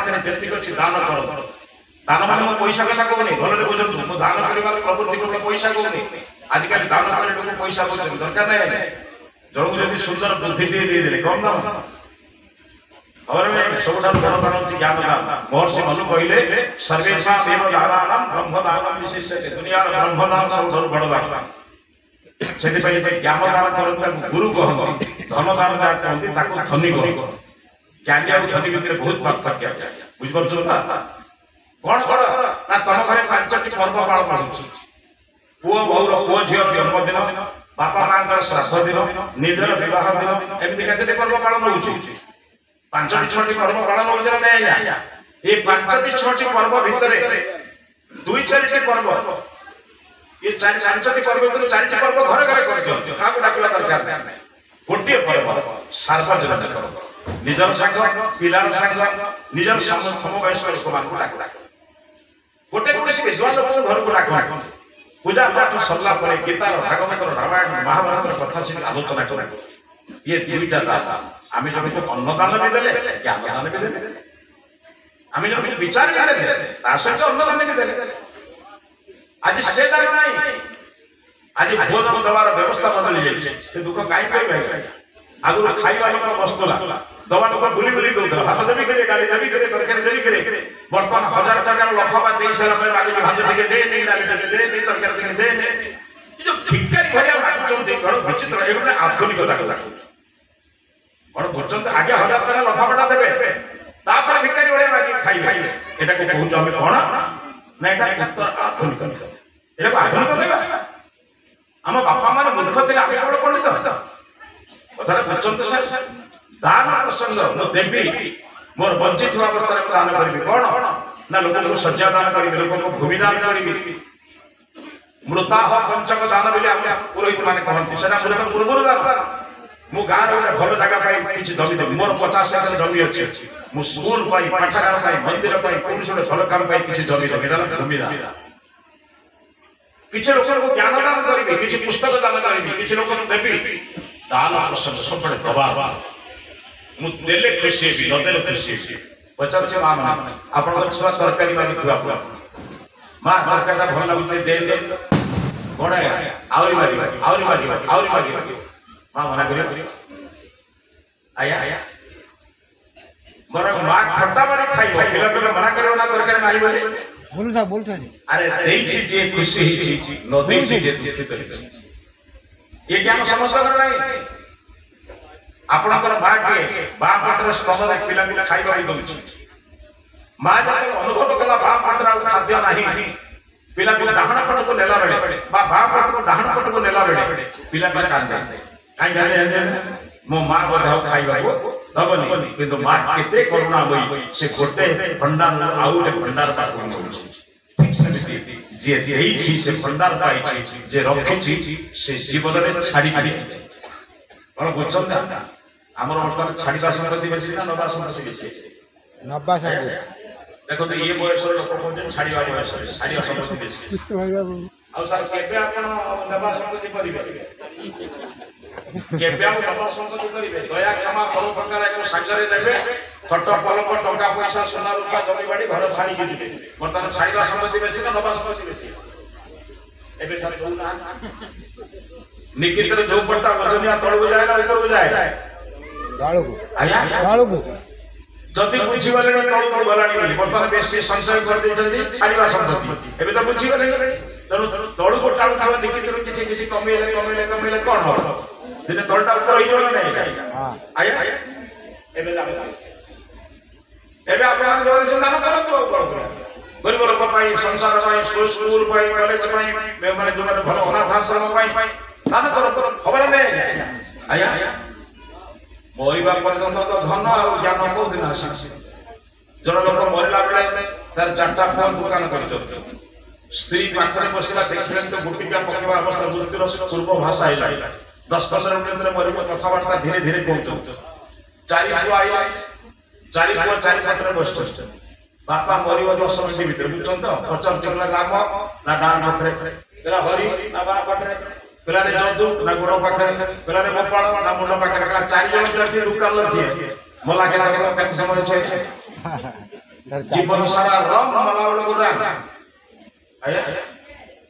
ପାଖରେ ଯେତିକି ଅଛି ଦାନ କର। ଦାନ ମାନେ ମୁଁ ପଇସା କଥା କହୁନି, ଭଲରେ ବୁଝନ୍ତୁ। ମୁଁ ଦାନ କରିବାର ପ୍ରବୃତ୍ତି କେବଳ ପଇସା କହୁନି। ଆଜିକାଲି ଦାନ କରି ଲୋକ ପଇସା କରୁଛନ୍ତି, ଦରକାର ନାହିଁ। ଜଣକୁ ଯଦି ସୁନ୍ଦର ବୁଦ୍ଧିଟିଏ ଦେଇଦେଲେ କମ ଦାମ। ସବୁଠାରୁ ବଡ ଦାନ ହଉଛି ଜ୍ଞାନ ଦାନ। ମହର୍ଷି ମନୁ କହିଲେ ସର୍ବେଷାଂ ଏବ ଦାନାନାଂ ବ୍ରହ୍ମଦାନଂ ବିଶିଷ୍ୟତେ। ଦୁନିଆର ବ୍ରହ୍ମଦାନ ସବୁଠାରୁ ବଡ ଦାନ। ସେଥିପାଇଁ ଜ୍ଞାନ ଦାନ କରନ୍ତି ତାକୁ ଗୁରୁ କହନ୍ତି, ଧନ ଦାନ ଯାହା କହନ୍ତି ତାକୁ ଧନୀ କହନ୍ତି। ଜ୍ଞାନୀ ଆଉ ଧନୀ ଭିତରେ ବହୁତ ପାର୍ଥକ୍ୟ। ବୁଝିପାରୁଛ ନା? କଣ କର ନା ତମ ଘରେ 5ଟି ପର୍ବ ପାଳନ ହଉଛି। ପୁଅ ବୋଉର ପୁଅ ଝିଅ ଜନ୍ମଦିନ, ବାପା ମାଙ୍କର ଶ୍ରାଦ୍ଧ ଦିନ, ନିଜର ବିବାହ ଦିନ, ଏମିତି କେତେଟି ପର୍ବ ପାଳନ ହଉଛି? 5ଟି 6ଟି ପର୍ବ ପାଳନ ହଉଛି ନା ନାଇଁ ଆଜ୍ଞା? এই 5টি 6ଟି ପର୍ବ ଭିତରେ 2-4ଟି ପର୍ବ, ये 5ଟି ପର୍ବ ଭିତରେ 4ଟି ପର୍ବ ଘରେ ଘରେ କରିଦିଅନ୍ତି, କାହାକୁ ଡାକିବା ଦରକାର ନାହିଁ। ଗୋଟିଏ ପର୍ବ ସାର୍ବଜନୀନ ପର୍ବ, ନିଜର ସାଙ୍ଗ, ପିଲାର ସାଙ୍ଗ, ନିଜର ସମବୟସ୍କ ଲୋକମାନଙ୍କୁ ଡାକ। ଗୋଟେ କୌଣସି ବିଦ୍ୱାନ ଲୋକଙ୍କୁ ଘରକୁ ଡାକ। ପୂଜା ପାଠ ସରିଲା ପରେ ଗୀତାର, ଭାଗବତର, ରାମାୟଣ, ମହାଭାରତର କଥା ଶୁଣି ଆଲୋଚନା କର। ये 2ଟା ଦାନ। ଆମେ ଯେମିତି ଅନ୍ନଦାନ ବି ଦେଲେ, ଜ୍ଞାନ ଦାନ ବି ଦେଲେ। ଆମେ ଯେମିତି ବିଚାର ବି ଦେଲେ, ତା ସହିତ ଅନ୍ନଦାନ ବି ଦେଲେ। ଆଜି ସେ ଦାନ ନାହିଁ। ଆଜି ଭୋଜନ ଦେବାର ବ୍ୟବସ୍ଥା ବଦଳି ଯାଇଛି। ସେ ଦୁଃଖ କାହିଁ ପାଇବେ? ଆଗରୁ ଖାଇବା ଲୋକ ବସୁଥିଲା, ଦବା ଲୋକ ବୁଲି ବୁଲି ଦଉଥିଲା। ଭାତ ଦେବି କରି, ଡାଲି ଦେବି କରି, ତରକାରୀ ଦେବି କରି। ବର୍ତ୍ତମାନ 1000 ଟଙ୍କାର ଲଫାଫା ଦେଇ ସାରିଲା ପରେ ମାଗୁଛି ଭାତ ଟିକେ ଦେ, ଡାଲି ଟିକେ ଦେ, ତରକାରୀ ଟିକେ ଦେ। ଏ ଯୋଉ ଭିକାରୀ ଭଳିଆ ମାଗୁଛନ୍ତି, ବଡ ବିଚିତ୍ର। ଏଗୁলো ଆଧୁନିକତା କଥା ବଡ କରୁଛନ୍ତି। ଆଗେ 1000 ଟଙ୍କା ଲଫାଫାଟା ଦେବେ, ତାପରେ ଭିକାରୀ ଭଳିଆ ମାଗି ଖାଇବେ। ଏଟାକୁ କହୁଛୁ ଆମେ କଣ ନା? ଏଟା ଉତ୍ତର ଆଧୁନିକ। ଏଟାକୁ ଆଧୁନିକ କହିବା? ଆମ ବାପା ମାନେ ମୂର୍ଖ ଥିଲେ, ଆମେ କେବଳ ପଣ୍ଡିତ। କଥାଟା ବୁଝୁଛନ୍ତି ସାର୍? ଦାନ ପ୍ରସଙ୍ଗ ମୁଁ ଦେବି, ମୋର ବଞ୍ଚିଥିବା ଅବସ୍ଥାରେ ମୁଁ ଦାନ କରିବି। କଣ ନା ଲୋକଙ୍କୁ ଶଯ୍ୟା ଦାନ କରିବି, ଲୋକଙ୍କୁ ଭୂମି ଦାନ କରିବି। ମୃତାହ ପଞ୍ଚକ ଦାନ ବୋଲି ଆମେ ପୁରୋହିତ ମାନେ କହନ୍ତି। ସେଟା ମୃତ ପୂର୍ବରୁ ଦାନ। ମୁଁ ଗାଁରେ ଗୋଟେ ଭଲ ଜାଗା ପାଇଁ କିଛି ଜମି ଦେବି। ମୋର 50 ଏକର ଜମି ଅଛି। ମୁଁ ସ୍କୁଲ ପାଇଁ, ପାଠାଗାର ପାଇଁ, ମନ୍ଦିର ପାଇଁ, କୌଣସି ଗୋଟେ ଭଲ କାମ ପାଇଁ କିଛି ଜମି ଦେବି। ଏଟା ଭୂମି ଦାନ। କିଛି ଲୋକଙ୍କୁ ଜ୍ଞାନ ଦାନ କରିବି, କିଛି ପୁସ୍ତକ ଦାନ କରିବି, କିଛି ଲୋକଙ୍କୁ ଦେବି। ଦାନ ପ୍ରସଙ୍ଗ ସବୁବେଳେ ଦବା। ମୁଁ ଦେଲେ ଖୁସି ହେବି, ନ ଦେଲେ ଖୁସି ହେବି। ପଚାରୁଛି ମା ମାନେ, ଆପଣଙ୍କ ଛୁଆ ତରକାରୀ ମାଗିଥିବା, ମା ତରକାରୀଟା ଭଲ ଲାଗୁଛି ଦେ ଦେ। କଣ ଆହୁରି ମାଗିବ, ଆହୁରି ମାଗିବ, ଆହୁରି ମାଗିବ। ମା ମନା କରିବ? ଆଜ୍ଞା ମୋର ମା ଖଟା ମାନେ ଖାଇବ, ପିଲା ପିଲା ମନା କରିବ ନା ତରକାରୀ ନାହିଁ ବୋଲି? ଆରେ ଦେଇଛି ଯିଏ ଖୁସି ହେଇଛି, ନ ଦେଇଛି ଯିଏ ଦୁଃଖିତ ହେଇଛି। ଏ ଜ୍ଞାନ ସମସ୍ତଙ୍କର ନାହିଁ। ଆପଣଙ୍କର ମାଟିଏ ବାଁ ପଟରେ ସ୍ତନରେ ପିଲାଙ୍କୁ ଖାଇବାକୁ ଦଉଛି। ମା ଯେତେବେଳେ ଅନୁଭବ କଲା ବାଁ ପଟରେ ଆଉ ଖାଦ୍ୟ ନାହିଁ, ପିଲାକୁ ଡାହାଣ ପଟକୁ ନେଲା ବେଳେ ବା ବାଁ ପଟକୁ ଡାହାଣ ପଟକୁ ନେଲା ବେଳେ ପିଲାଟା କାନ୍ଦେ। କାହିଁ କାନ୍ଦେ? ମୋ ମା ବୋଧେ ଆଉ ଖାଇବାକୁ ଦବନି। କିନ୍ତୁ ମା କେତେ କରୁଣାମୟୀ, ସେ ଗୋଟେ ଭଣ୍ଡାର ଆଉ ଗୋଟେ ଭଣ୍ଡାର ପାଖକୁ ନଉଛି। ଠିକ ସେମିତି ଯିଏ ଦେଇଛି ସେ ଭଣ୍ଡାର ପାଇଛି, ଯିଏ ରଖିଛି ସେ ଜୀବନରେ ଛାଡ଼ି ପାରିଛି। କଣ ବୁଝୁଛନ୍ତି? ଆମର ବର୍ତ୍ତମାନ ଛାଡ଼ିବା ସମ୍ପତ୍ତି ବେଶୀ ନା ନବା ସମ୍ପତ୍ତି ବେଶୀ? ନବା ସମ୍ପତ୍ତି। ଦେଖନ୍ତୁ ଏ ବୟସର ଲୋକ କହୁଛନ୍ତି ଛାଡ଼ିବା ବୟସରେ, ଛାଡ଼ିବା ସମ୍ପତ୍ତି ବେଶୀ। ଆଉ ସାର୍ କେବେ ଆପଣ ନେବା ସମ୍ପତ୍ତି କରିବେ? କେବେ ଆଉ ନବା ସମ୍ପତ୍ତି କରିବେ? ଦୟା କ୍ଷମା ପରୋପକାର ଏକ ସାଙ୍ଗରେ ନେବେ, ଖଟ ପଲକ ଟଙ୍କା ପଇସା ସୁନା ରୂପା ଜମି ବାଡ଼ି ଘର ଛାଡ଼ିକି ଯିବେ। ବର୍ତ୍ତମାନ ଛାଡ଼ିବା ସମ୍ପତ୍ତି ବେଶୀ ନା ନବା ସମ୍ପତ୍ତି ବେଶୀ? ଏବେ ସାର୍ କହୁନାହାନ୍ତି ନିକିତରେ ଯୋଉ ପଟ୍ଟା ଓଜନିଆ ତଳକୁ ଯାଏ ନା ଉପରକୁ ଯାଏ? ତଳକୁ। ଯଦି ବୁଝିଗଲେଣି ତଳକୁ ଗଲାଣି ବୋଲି, ବର୍ତ୍ତମାନ ବେଶୀ ସଞ୍ଚୟ କରିଦେଇଛନ୍ତି ଛାଡ଼ିବା ସମ୍ପତ୍ତି। ଏବେ ତ ବୁଝିଗଲେଣି, ତେଣୁ ତଳକୁ ଟାଣୁଥିବା ନିକିତରୁ କିଛି କିଛି କମେଇଲେ କଣ ହବ? ଦିନେ ତଳଟା ଉପର ହେଇଯିବ ନା ନାହିଁ? ଆଜ୍ଞା ଏବେ ଆପଣମାନେ ଯୋଉ ଦାନ କରନ୍ତୁ। ଆଉ କଣ ଗରିବ ଲୋକ ପାଇଁ, ସଂସାର ପାଇଁ, ସ୍କୁଲ ପାଇଁ, କଲେଜ ପାଇଁ, ମାନେ ଯୋଉମାନେ ଭଲ ଅନାଥ ଆଶ୍ରମ ପାଇଁ ଦାନ କରନ୍ତୁ। ଖବର ନେଇ ଆଜ୍ଞା ମରିବା ପର୍ଯ୍ୟନ୍ତ ତ ଧନ ଆଉ ଜ୍ଞାନ କୋଉଦିନ ଆସିଛି? ଜଣେ ଲୋକ ମରିଲା ବେଳେ ତାର 4ଟା ପୁଅ ଦୋକାନ କରିଛନ୍ତି। ସ୍ତ୍ରୀ ପାଖରେ ବସିଲା, ଦେଖିଲେନି ତ ଗୁଟିକା ପକେଇବା ଅବସ୍ଥା, ମୃତ୍ୟୁର ପୂର୍ବ ଭାଷା ହେଇଲା। 10-15 ମିନିଟ୍ ଭିତରେ ମରିବ, କଥାବାର୍ତ୍ତା ଧୀରେ ଧୀରେ କହୁଛନ୍ତି। 4 ପୁଅ ଆଇଲା, 4 ପୁଅ 4 ପାଖରେ ବସିଛନ୍ତି। ବାପା ମରିବ 10 ମିନିଟ୍ ଭିତରେ, ବୁଝୁଛନ୍ତି ତ? ପଚାରୁଛି ରାମ ନା ଡାହାଣ ପାଖରେ, ହରି ନା ବାଁ ପାଖରେ, ପିଲାରେ ଯଦୁ ନା ଗୋଡ଼ ପାଖରେ, ପିଲାରେ ଗୋପାଳ ନା ମୁଣ୍ଡ ପାଖରେ। 4 ଜଣ ଦୋକାନ କିଏ ମଲା କେତେ ସମୟ ଅଛି? जीवन सारा रंग मला बेलू राम आया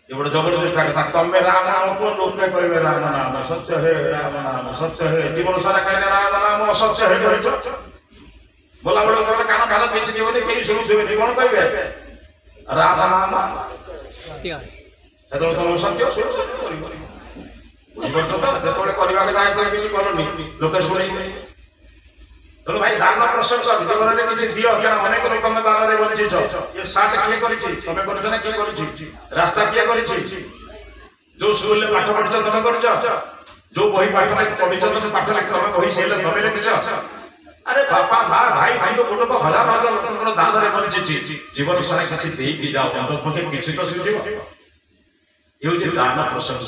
ये बड़ा जबरदस्त कथा तमे राम नाम को लोके कहबे राम नाम सत्य है राम नाम सत्य है जीवन सारा कहले राम नाम असत्य है करिछो बोला बेलू तमे कान कान किछि दिबोनी केही सुनु देबे कोन कहबे राम नाम सत्य है एतो तो सत्य सुनु बुझिबत तो जेतोले करबा के दायित्व किछि करनी लोके सुनै तो भाई दान प्रसंग जीवन में किछि दियो केना अनेक लोक तमे दान रे बंचिछ ये साथ किए करिछि तमे करछ ना की करिछि रास्ता किए करिछि जो स्कूल में पाठ पढिछ तमे करिछ जो बही पाठ ले पढिछ तमे पाठ ले तमे बही सेले तमे लिखिछ अरे बापा भाई भाई तो गोटो को हजार हजार लोक दान रे बंचिछि जीवन सारा किछि देई की जाओ अंत पके किछि तो सुझिबो यो जे दान प्रसंग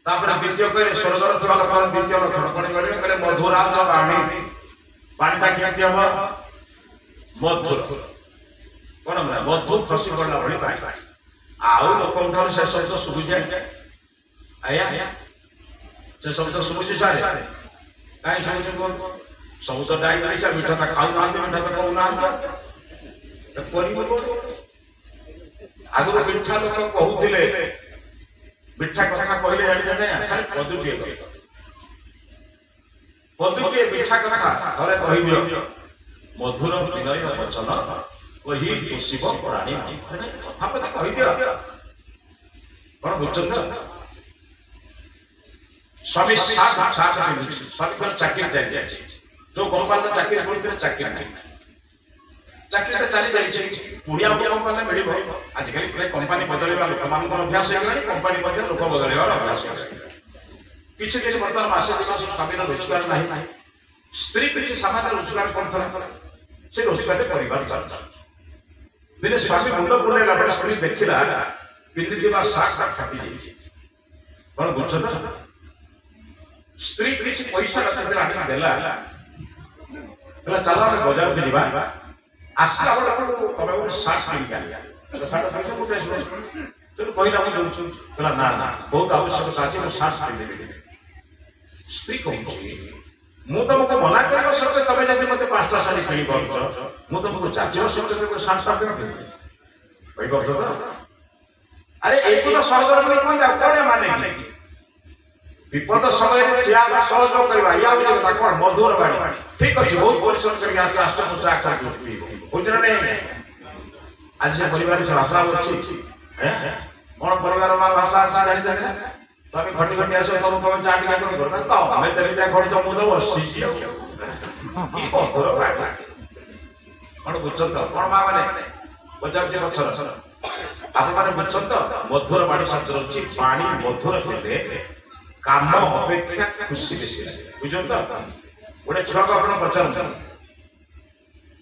तापर द्वितीय कहले स्वर्गर थिबा लोक द्वितीय लक्षण कोन कहले मधुराज वाणी पानी टा केमती हम मधुर कोन हमरा मधु खसी पड़ला भली पानी आउ लोक उठार से शब्द सुबु जाय आया से शब्द सुबु सारे काई सुबु कोन सब तो डायबिटीज आ मीठा खाऊ ना मीठा खाऊ ना तो परिबो आगु मीठा लोक कहउथिले मीठा कथा कहले जानि जाने खाली पदुटिए पदुटिए मीठा कथा थरे कहि दियो मधुर विनय वचन कहि शिव प्राणी कथा पता कहि दियो कोन बुझछन स्वामी साथ साथ स्वामी पर चाकरी जाय जाय जो कंपनी चाकरी करते चाकरी नहीं चाकरी चली जाइए पुड़िया पुड़िया कंपनी मिल आजिकल प्राय कंपनी बदलवा लोक मान अभ्यास हो कंपनी लोक बदलवार अभ्यास किसी किसी बर्तमान मासे दिवस स्वामी रोजगार ना स्त्री किसी सामान्य रोजगार कर से रोजगार परिवार चलता दिने स्वामी मुंड बुलेला बेले स्त्री देखिला पिंदी सार्ट फाटी जाइए कौन बुझ स्त्री किसी पैसा आनी देला चलो बाजार के जीवा आसला बेलू तमे गोटे सार्ट किन आनिया सार्ट पैसा कोटे चलो कहला मैं दउछु कहला ना ना बहुत आवश्यकता अछि मैं सार्ट किन देबे स्त्री कहछि मु तुमको मना करबो सते तमे जदि मते पांचटा साड़ी किनि परछ मु तुमको चाचिरो सते को सार्ट सार्ट कर भाई बतो तो अरे एको तो सहयोग नहीं कोन जा कोने माने विपद समय त्याग सहयोग करबा या ताको मधुर बाणी ठीक अछि बहुत परिश्रम करके आस्ते आस्ते पूजा कर बुझना नहीं आज से परिवार से भाषा अछि हैं कोन परिवार में भाषा जानि जानि तमे घटी घटी आसे तम तम चाट के कर तो हमें तरी त्या खड़ जो मुद बसी की मधुर बाणी कोन बुझछन तो कोन मा माने बजार जे पछर आप माने बुझछन तो मधुर बाणी शब्द अछि पानी मधुर हेले काम अपेक्षा खुशी बेसी बुझन तो गोटे छुआ को आपण पचार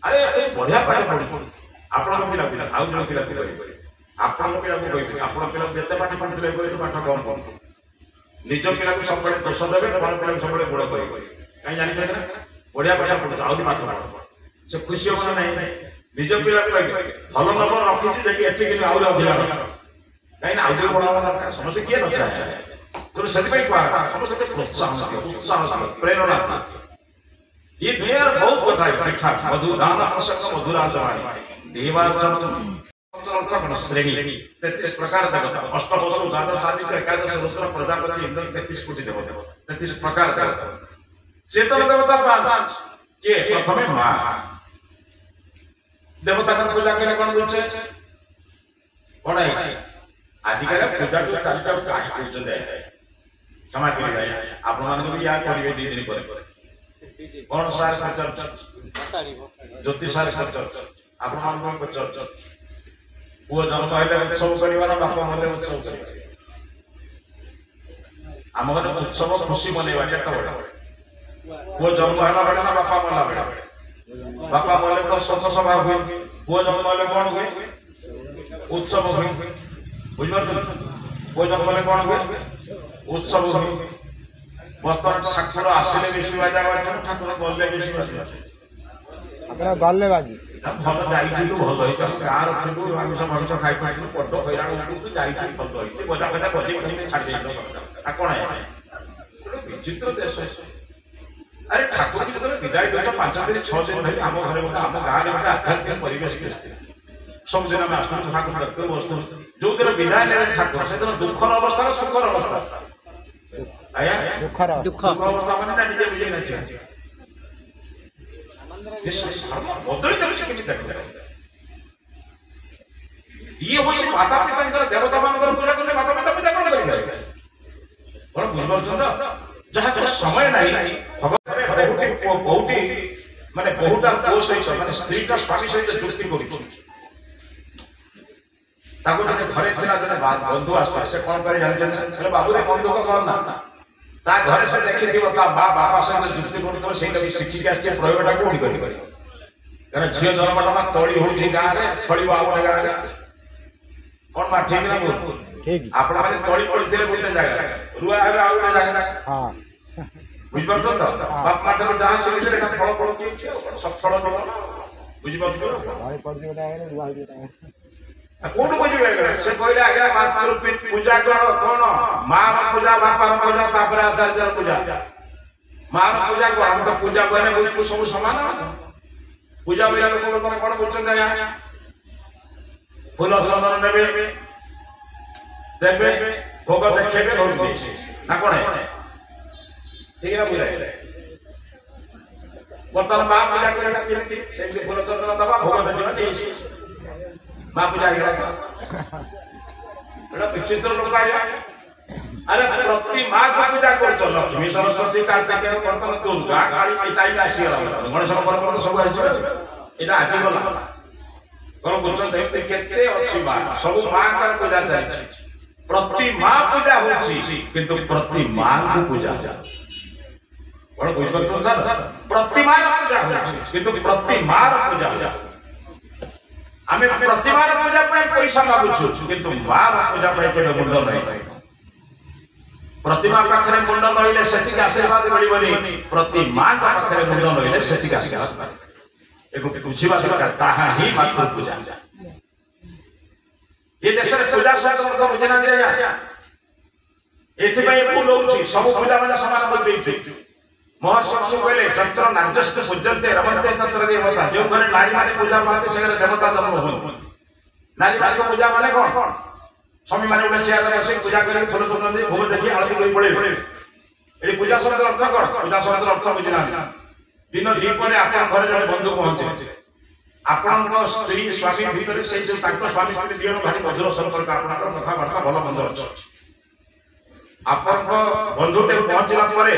अरे ए बढ़िया पाठ पढि आपण को पिला आउ जो पिला आपण को पिला को कहि आपण पिला जते पाठ पढिले कोइ तो पाठ कम कम निज पिला को सब बड़े दोष देबे पर पिला सब बड़े बुढ़ कहि काई जानि छै ना बढ़िया पाठ पढि आउ पाठ पढ से खुशी हो नहीं निज पिला को कहि भलो नंबर रखि जे कि एते कि आउ अधिकार काई ना आउ बड़ा दरकार समझ के न चाहे तो सभी को समझ उत्साह प्रेरणा ये दुनिया बहुत कथा है मधुर दान प्रसंग मधुराज वाणी देवार्चन श्रेणी 33 प्रकार देवता अष्टवसु द्वादश आदित्य एकादश रुद्र प्रजापति इंद्र 33 कोटि देवता 33 प्रकार देवता चेतन देवता 5 के प्रथमे मां देवता का पूजा करे कोन बुझे पढाई आजिकल पूजा को चालता काई पूजले क्षमा करि जाय आप मान को याद करिवे 2 दिन पर कौन सार खर्च ज्योति सार खर्च आप मान को चर्च वो जन्म हेले उत्सव करिवार बापा हेले उत्सव करिवार आम घर उत्सव खुशी मनैबा केत बड़ वो जन्म होला बेला ना बापा मरला बेला बापा मरले तो शोक सभा हुए वो जन्म हेले कोन हुए उत्सव हुए बुझबार वो जन्म हेले कोन हुए उत्सव हुए बर्तमान ठाकुर आसिले बेसी बाजा बाजा ठाकुर गले बेसी बाजा आपन गले बाजी भल जाइछि तो भल होइछ कार थिलु हम सब हम खाइ खाइ पड्डो खैराण तो जाइछि भल होइछ बजा बजा बजे कहि छाड़ देइछ आ कोन है विचित्र देश अरे ठाकुर की तो विदाय दौर 5 दिन 6 दिन धरी आम घर गोटे आम गाँव गोटे आध्यात्मिक परिवेश सबदिन आम आसू ठाकुर देखते बसतु जो दिन विदाय ने ठाकुर से दिन दुखर अवस्था सुखर अवस्था दुख अवस्था मैंने निजे निजे नाचे बदली जाऊँ कि देख ये हूँ माता पिता देवता मान पूजा कले माता पिता पूजा कौन करेंगे कौन बुझे जहाँ समय नहीं भगवान बहुटी माने बहुटा पुओ सहित माने स्त्रीटा स्वामी सहित जुक्ति कर घरे जने बंधु आसता से कौन कर जानते बाबू रे बंधु को कौन ना ता घरे से देखि ता बापा सहित जुक्ति करतो सेटा भी शिक्षिक आछे प्रयोगटा कोठी करी कारण झियो जन्मटा तळी होउछि गाँ रे फळी आउ गाँ रे कौन मा ठीक ना बोल ठीक आपण माने तळी पड़िथिले गोटे जगह रुआ आबे आउ गोटे जगह हां बुझ परतो तो बाप माटर जहां से लिखले एटा फळ फळ कि सब फळ न बुझ परतो भाई पड़ती गोटे आगे रुआ होई कोन बुझबे से कहले आगे मात्र पूजा करो कोन मार पूजा बापार पूजा तापर आचार्यर पूजा मार पूजा को हम तो पूजा बने बोलछु सब समान पूजा बेला लोक तने कोन बुझछन आया फूल चंदन देवे देवे भोग देखेबे घर देसे ना कोन ठीक ना बुझाई बर्तमान बाप पूजा करेला केमती सेमती फूल चंदन दबा भोग देबे देसी मां पूजा गया एटा विचित्र लोक आया अरे प्रति मां को पूजा करछो लक्ष्मी सरस्वती कार्तिकेय बर्तन दुर्गा काली के टाइम आसी गणेश पर्व सब आसी एटा आजि गला कौन बुझछन देखते केते अछि मां सब मां का पूजा चलछि प्रति मां पूजा होछि किंतु प्रति मां को पूजा कौन बुझ परछन सर प्रति मां पूजा होछि किंतु प्रति मां पूजा आमे प्रति मां पूजा पे पैसा मागुछु किंतु मां पूजा पे केबे मुंड नै प्रतिमा पाखरे मुंड नहिले सेति आशीर्वाद मिलिबनी प्रति मां पाखरे मुंड नहिले सेति आशीर्वाद एको बुझिबा दरकार ताहा ही मात्र पूजा ये देश रे पूजा शब्द मतलब बुझना दिया एथि पय भूल होउची सब पूजा माने समान कर देइछि महर्षि कहले चंद्र नार्जस्त पूजन्ते रमन्ते तत्र देवता जो घरे नारी माने पूजा मानते से घरे देवता जन्म होबो नारी माने को पूजा माने कोन स्वामी माने उठे चेयर रे बसे पूजा करे फूल चंदन दे भोग देखि आरती करि पड़े एडी पूजा शब्द अर्थ कोन पूजा शब्द अर्थ बुझना दिन दीपरे आपन घरे जने बंधु पहुंचे आपन को स्त्री स्वामी भीतर से जो ताको स्वामी स्त्री दियन भारी मधुर संपर्क आपन कथा वार्ता भलो बंध अछि आपन को बंधुटे पहुंचला परे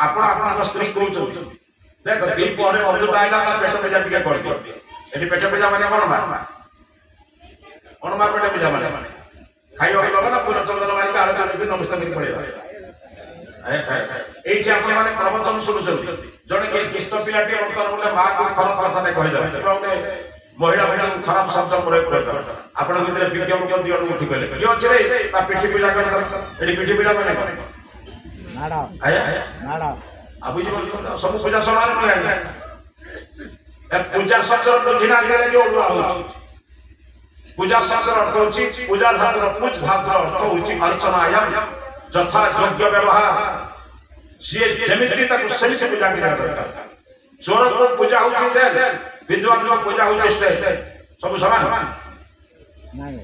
आपन आपन को स्त्री कहउछ देख दीपरे बंधुटा आइला ता पेट पेजा टिके कर दियो एडी पेट पेजा माने कोन मा पेट पेजा माने खाइयो के ना पूरा चंदन मारी का आले के नमस्ते मिल पड़े एठी आपन माने प्रवचन सुनुछथि जने के किष्ट पिलाटी बर्तन गोटे मां को खराब कथा नै कहि दे गोटे महिला महिला को खराब शब्द प्रयोग कर दे आपण भीतर विज्ञान के दियन उठी गले कि अछि रे ता पिठी पूजा कर दे एडी पिठी पूजा माने नाडा आया नाडा अबुझ बोल सब पूजा समान नै आया ए पूजा शब्द तो धिना गेले जो हुआ हो पूजा शब्द अर्थ होछि पूजा धातुर पूज धातुर अर्थ होछि अर्चनायम यथा योग्य व्यवहार से जेमिति तक सही पूजा करा दरकार चोर को पूजा होछि जेल विद्वान को पूजा होछि स्टेट सब समान नहीं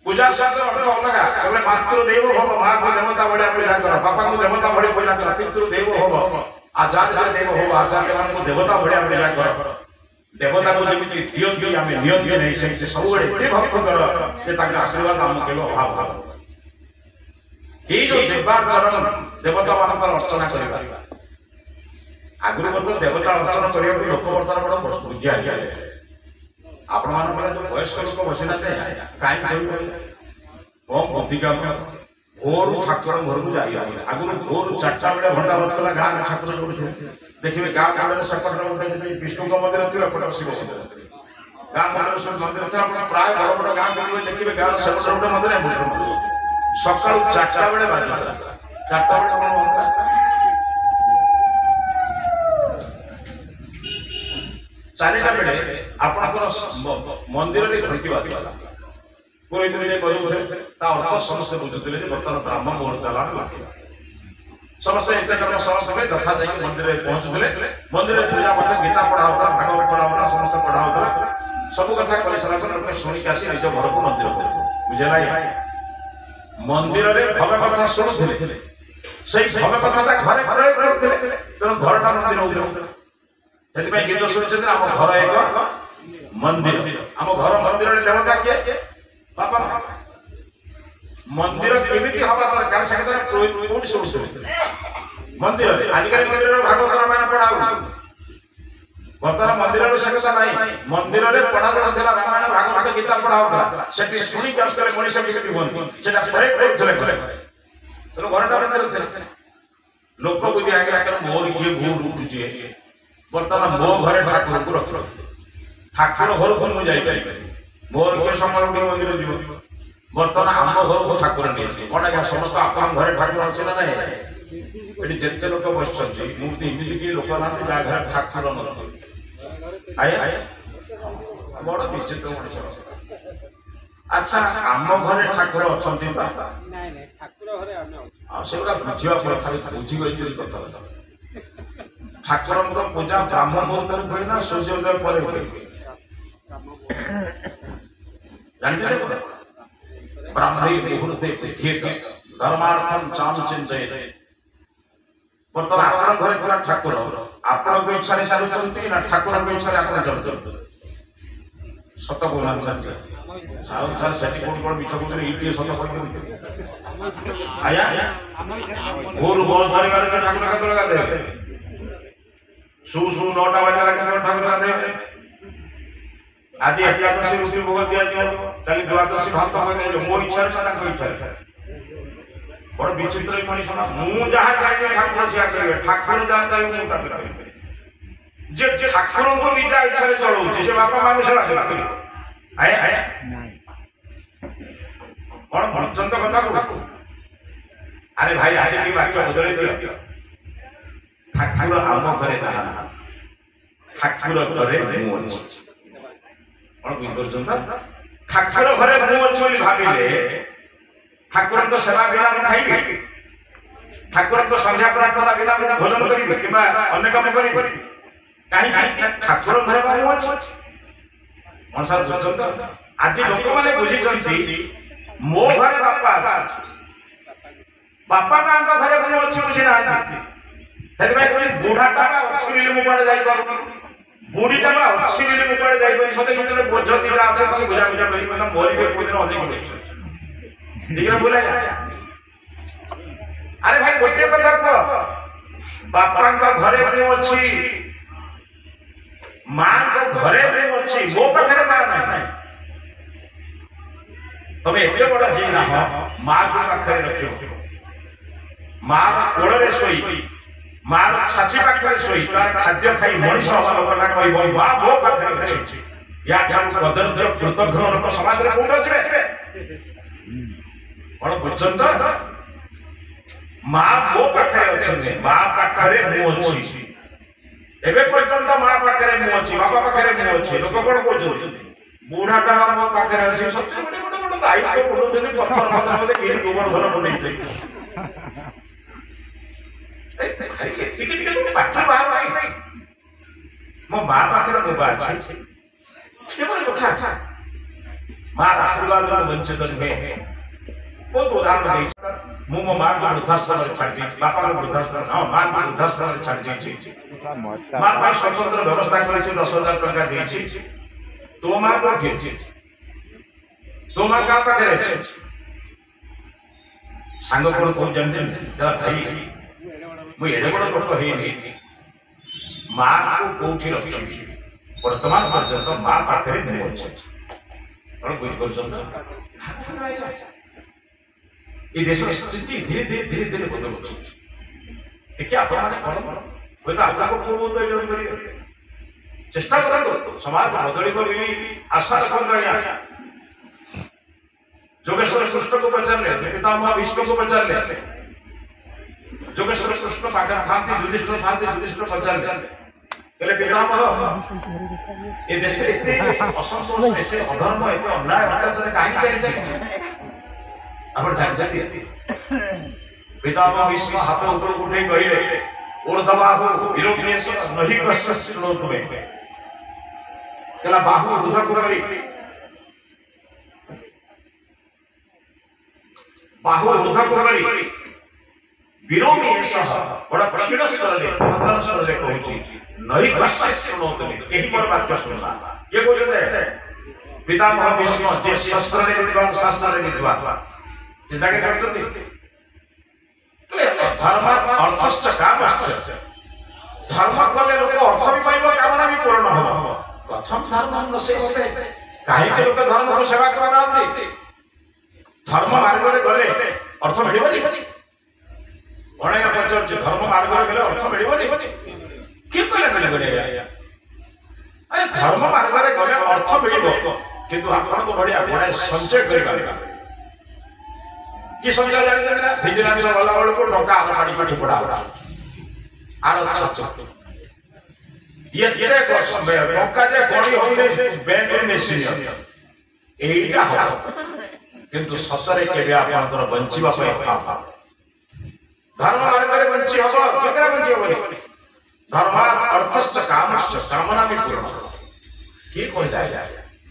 पूजा शब्द अर्थ अलगा बोले मातृ देव भव मां को देवता बड़े पूजा कर बापा को देवता बड़े पूजा कर पितृ देव भव आचार्य देव भव आचार्य मान को देवता बड़े पूजा कर देवता को जेमिति दियो दियो आमे नियो दियो नै से सब बड़े ते भक्त कर जे ताके आशीर्वाद हम केलो भाव भाव ये जो देवार्चन देवता मान अर्चना करवा आगुरी वर्ग देवता अर्चना करने लोक बर्तमान बड़ा प्रस्तुति आई आपण मान जो वयस्क लोक बसिना कहीं कम अधिका भोर ठाकुर घर को जाई आगुरी भोर 4टा बेले घंटा बजला गाँ ठाकुर जोड़ देखिए गाँ काल सेपटे विष्णु मंदिर थी शिव गाँ मंदिर मंदिर थी प्राय बड़ बड़ गाँ देखिए गाँव सेपटे गोटे मंदिर सकाल 4टा बेले बाजला 4टा बेले कौन होता चारिटा बेले आपनकर मंदिर रे घंटी बाजला पुरोहित जे बजौथे ता अर्थ समस्त बुझुतले जे वर्तमान ब्राह्मण मुहूर्त ला लागला समस्त नित्यकर्म समस्त तथा जाकर मंदिर पहुंचुले मंदिर पूजा करते गीता पढ़ा होता भागवत पढ़ा होता समस्त पढ़ा होता सब कथा कर सारा लोक शुणिक आसी निज घर को मंदिर करते बुझेला मंदिर रे भल कथा शुणुले से भल कथाटा घरे प्रयोग करते तेणु घरटा मंदिर होता से गीत शुणी आम घर एक मंदिर आम घर मंदिर देवता किए बापा मंदिर केमिति हवा दरकार संगे कोड शुणुले मंदिर आजिकल मंदिर भागवत रामायण पढ़ा बर्तमान मंदिर से नहीं मंदिर में पढ़ा जाता रामायण भागवत गीता पढ़ा होता से शुणी आसते मनीष से घरटा मंदिर लोक बुद्धि आगे मोर किए भूल उठुचे बर्तमान मो घरे ठाकुर को रख ठाकुर घर को मुझे मोर किए समय उठे मंदिर जीव बर्तमान आम घर को ठाकुर नहीं कौन आज्ञा समस्त आप घरे ठाकुर अच्छे ना नहीं ये जिते लोक बस मुझे इमती कि लोक ना जहाँ घर ठाकुर न बड़ विचित्र मनुष्य अच्छा आम घरे ठाकुर अच्छा से बुझा खाली बुझी गई कथा ठाकुर पूजा ब्राह्म मुहूर्त हुए ना सूर्योदय पर हुए जानते ब्राह्मी मुहूर्ते धर्मार्थम चाम चिंतित बर्तमान आप घरे पूरा ठाकुर आपण इच्छा चलुंट ना ठाकुर इच्छा चलुंट सत कहना से कौन मिछ कौन सत कह आया भोर बहुत परिवार ठाकुर केतल गाधे सु 9टा बजे ठाकुर गाधे आज एकादशी रुटी भोग दिया कल द्वादशी भात मो इच्छा इच्छा बड़ विचित्र मनीष मुझे जहाँ चाहिए ठाकुर से ठाकुर जहाँ चाहिए मुझे ठाकुर को निजा इच्छा चलाऊ से बापा मानुष आए आए कौन भरचंद कथा अरे भाई आज की वाक्य बदल दियो ठाकुर आम घरे ना ठाकुर घरे मु अच्छी कौन बुझे ठाकुर घरे मु अच्छी भाविले ठाकुर सेवा बिना मुझे खाइबी ठाकुर संध्या प्रार्थना बिना मुझे भोजन करी कि अन्य कम करी कहीं ठाकुर घरे मु अच्छी कौन सार बुझे आज लोक मैंने बुझी मो घरे बापा बापा माँ घरे मुझे अच्छी बुझी ना बुढ़ाटा अच्छी मुझे जाई बुढ़ीटा अच्छी मुझे जाई सते बोझ दिटा अच्छे बुझा बुझा कर मोरी दिन अधिक बोला अरे भाई गोटे कथा कह बापा घरे मु अच्छी माँ घरे मु अच्छी मो पाखे माँ ना तब एत बड़ ना माँ को पाखे रख माँ कोड़े शोई माँ छाची पाखे शोई तार खाद्य खाई मनीष लोकटा कह माँ मो पाखे अच्छी या कदर्य कृतज्ञ लोक समाज में कौन अच्छे कौन बुझन माँ मो पाखे अच्छे माँ पाखे मु अच्छी एबे पर्यंत माँ पाखे मु अच्छी बापा पाखे मु अच्छी लोक कौन कह बुढ़ाटा मो पाखे अच्छे सत्य गोटे गोटे गोटे दायित्व पड़े पत्थर पत्थर मत गोबर घर बन पाठ बाहर मो माँ पाखे गोबा अच्छी कथा माँ आशीर्वाद वंचित नुहे बहुत उदाहरण मो माँ को वृद्धाश्रम छाड़ी बापा को वृद्धाश्रम हाँ माँ को वृद्धाश्रम छाड़ी माँ स्वतंत्र व्यवस्था कर 10,000 टका दे तो माँ को तो माँ क्या पाखे सांग कौन कौन जानते भाई मुझे एडे बड़ लोक है माँ को कौटी रखी वर्तमान पर्यंत माँ पाखे मु अच्छे कौन बुझे ये देश स्थिति धीरे धीरे धीरे धीरे बदल देखिए आप चेष्टा कर समाज बदल आशा रख जोगेश्वर कृष्ण को पचारे पितामह विष्णु को पचारे जोगेश्वर कृष्ण पाखे था युधिष्ठिर पचारे पितामह ये देश असंतोष ऐसे अधर्म एत अन्याय अत्याचार कहीं चलते आप जानते पितामह भीष्म हाथ ऊपर उठे कहले ऊर्ध्वबाहु विरोधेश नहि कश्चित् शृणोतु मे कहला बाहु ऊर्ध्व करी बाहु ऊर्ध्व करी विरोधेश बड़ा क्षीण स्वरे वंदन स्वरे कहूची नहि कश्चित् शृणोतु मे एही पर वाक्य सुनला ये बोलते पितामह भीष्म जे शस्त्र रे विद्वान शास्त्र रे विद्वान चिंता के करते धर्म अर्थश्च कामश्च धर्म कले लोक अर्थ भी पाइबो कामना भी पूर्ण हो कथम धर्म नसे होते काहे के लोक धर्म को सेवा करनांती धर्म मार्ग रे गले अर्थ मिलिबनी बणाया पचर धर्म मार्ग रे गले अर्थ मिलिबनी के कले मिले अरे धर्म मार्ग रे गले अर्थ मिलिबो किंतु आपण को बढ़िया बड़ा संचय करिबा कि संचय जानि ना विजिलेंस वाला वाला को टका आधा पाड़ी पड़ा आर अच्छा ये को समय टका जे गणी होले बैंक में सीनियर एइटा हो किंतु सतरे केबे आपनकर बंचिबा पय धर्म मार्ग रे बंची हो केकरा बंची होबे धर्मार्थ अर्थश्च कामश्च कामना भी पूर्ण के कहला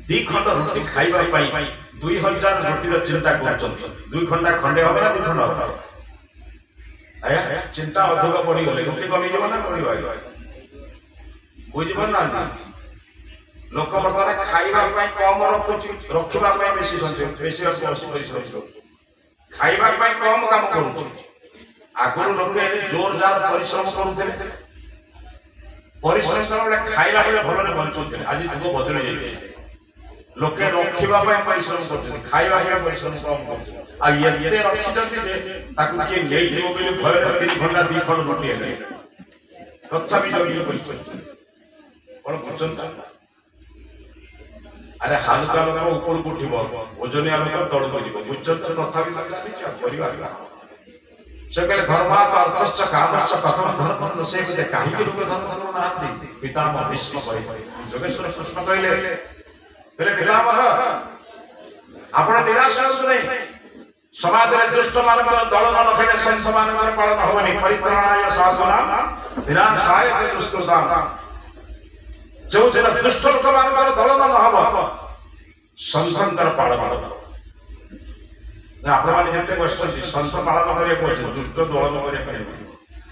दी खंड रोटी खाइबा पाई 2000 रोटी चिंता करछन 2 घंटा खंडे होबे ना 2 खंड होबे आया चिंता अधिक पड़ी गले रोटी कमी जब ना पड़ी भाई बुझी बन ना लोक वर्तमान खाइबा पाई कम रखिबा पाई बेसी संचय बेसी खाइबा पाई कम काम करू आगुर लोके जोरदार परिश्रम करूथिले परिश्रम करले खाइला बेले भलरे बंचुथिले आज तुको बदली जाय लोके रखिबा पाई परिश्रम करछन खाइबा पाई परिश्रम कम करछन आ यते रखिजंती जे ताकु के नै दियो बेले भय 3 घंटा 2 खंड रोटी हेले तथापि जल्दी परिश्रम कोन बुझन अरे हल्का लोक ऊपर उठिबो ओजनिया लोक तळ करिबो बुझन तथापि क्या परिवार से कहले धर्मार्थ अर्थश्च कामश्च कथम धर्म नसेवते काहे के लोक धर्म नाहंती पितामह भीष्म कहि जोगेश्वर कृष्ण कहले पितामह आपण निराश होतु नहीं समाज रे दुष्ट मानकर दलन नखले संत मानकर पालन होबनी परित्राणाय साधना विनाशाय च दुष्कृताम जो जन दुष्ट लोक मानकर दलन न हबो संतंकर पालन हबो ना आपण माने जते क्वेश्चन संत पालन करिया क्वेश्चन दुष्ट दलन करिया करिया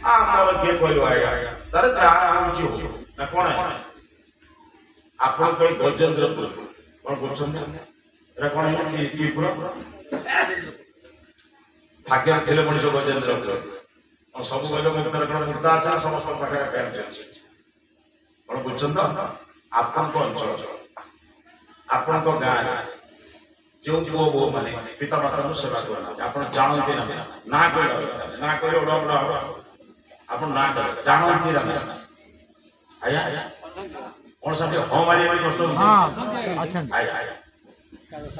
आ मोर के कहलो आया तारे जा आउची हो ना कोन है आपण कोई गजेंद्र कौन बुझछन एरा कोन है कि पूरा भाग्य थिले मनुष्य गजेंद्र और सब गलो के तरह कोन मुर्दा अच्छा समस्त पाखरे पैर छै कोन बुझछन त आपन को अंचल आपन को गां जो वो माने पिता माता को सेवा करना आपन जानते ना कोई ओडा आपन ना जानते ना आया कौन सा हो मारे में कष्ट हां अच्छा आया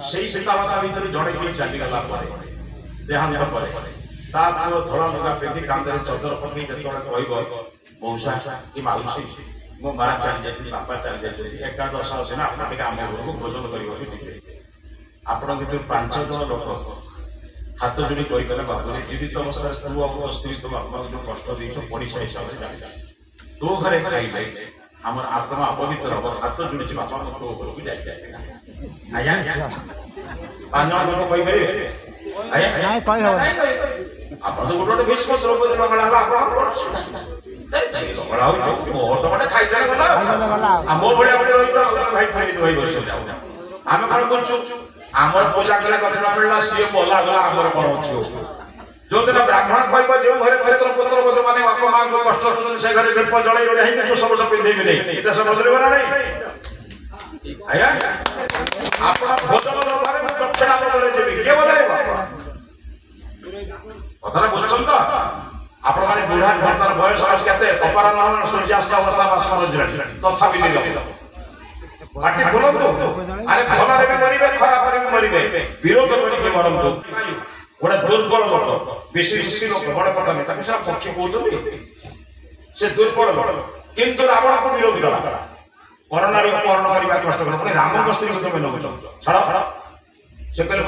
सही पिता माता भीतर जड़े के चली गला पर देहांत पर ता पुरो धोला लगा पेदी कांदरे चदर पकी जतोळे कहइबो मौसा कि माउसी मो मां चली जाती बापा चली जाती एकादश दिन आपन के आम घर को भोजन करिवो ठीक आपन के 5 जन लोक हाथ जोड़ी कहि गले बाबू जीवित अवस्था तू और स्त्री तो बापा जो कष्ट देछो पड़िसा हिसाब से जानि तो घरे खाइ हमर आत्मा अपवित्र हो हाथ जोड़ी बापा को घर को जाय आया पांच जन लोक कहि बे आया नहीं कहि हो आपन तो गोटे भीष्म द्रौपदी मंगला आपन बड़ा हो मोर तो बड़े खाइ देला गला आ मो बड़े बड़े रही तो भाई भाई बस जाओ आमे कोन बोलछु हमर पूजा कले कथला मिलला सी बोला गला हमर कोन छु जो दिन ब्राह्मण कहबो जे घरे पुत्र पुत्र बोध माने बाप मां को कष्ट से घरे दीप जळै नहीं तो सब पिंधे भी नहीं इते सब बदलिबो ना नहीं आया आपन भोजन लोभारे दक्षिणा करे जेबी के बदलेबो कथरा बुझछन त आपण माने बुढ़ा भरतार बयस आज केते अपराह्न होना सूर्यास्त अवस्था में समझ तथापि नहीं पाटी खोलतो अरे भलारे भी मरिबे खराब रे भी मरिबे विरोध करिके मरंतो गोटे दुर्बल लोक बेसी लोक बड़ कथा नहीं ताकि सब पक्षी कहउछन से दुर्बल लोक किंतु रावण को विरोध कला कोरोना रे अपहरण करबा कष्ट कर राम को स्त्री को में नगुछ छड़ा से कहले